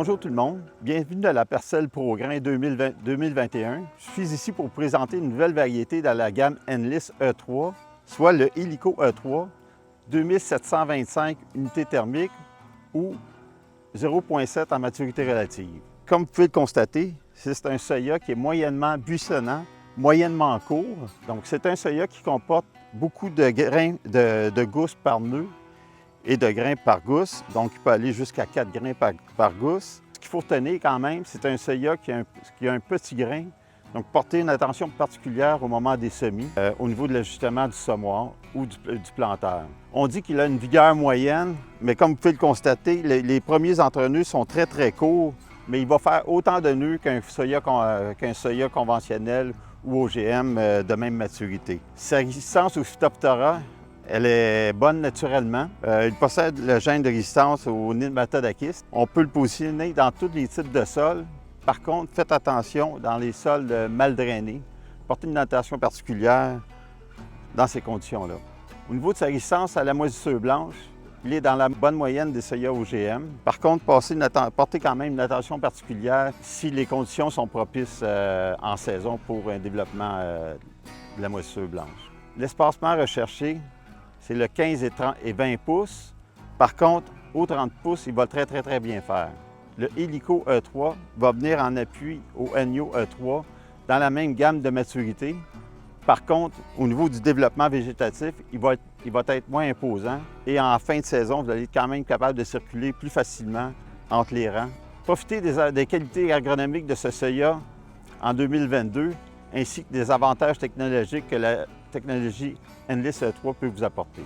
Bonjour tout le monde, bienvenue à la parcelle ProGrain 2021. Je suis ici pour vous présenter une nouvelle variété dans la gamme Enlist E3, soit le Illico E3, 2725 unités thermiques ou 0,7 en maturité relative. Comme vous pouvez le constater, c'est un soya qui est moyennement buissonnant, moyennement court. Donc c'est un soya qui comporte beaucoup de grains de gousses par nœud et de grains par gousse, donc il peut aller jusqu'à 4 grains par gousse. Ce qu'il faut retenir quand même, c'est un soya qui a un petit grain, donc porter une attention particulière au moment des semis, au niveau de l'ajustement du semoir ou du planteur. On dit qu'il a une vigueur moyenne, mais comme vous pouvez le constater, les premiers entre-nœuds sont très courts, mais il va faire autant de nœuds qu'un soya conventionnel ou OGM de même maturité. Sa résistance au Phytophthora, elle est bonne naturellement. Il possède le gène de résistance au Nematodakis. On peut le positionner dans tous les types de sols. Par contre, faites attention dans les sols mal drainés. Portez une attention particulière dans ces conditions-là. Au niveau de sa résistance à la moisissure blanche, il est dans la bonne moyenne des soya OGM. Par contre, portez quand même une attention particulière si les conditions sont propices en saison pour un développement de la moisissure blanche. L'espacement recherché, c'est le 15 et 20 pouces. Par contre, au 30 pouces, il va très bien faire. Le Illico E3 va venir en appui au Enyo E3 dans la même gamme de maturité. Par contre, au niveau du développement végétatif, il va être moins imposant. Et en fin de saison, vous allez être quand même capable de circuler plus facilement entre les rangs. Profitez des qualités agronomiques de ce soya en 2022, ainsi que des avantages technologiques que la technologie Enlist E3 peut vous apporter.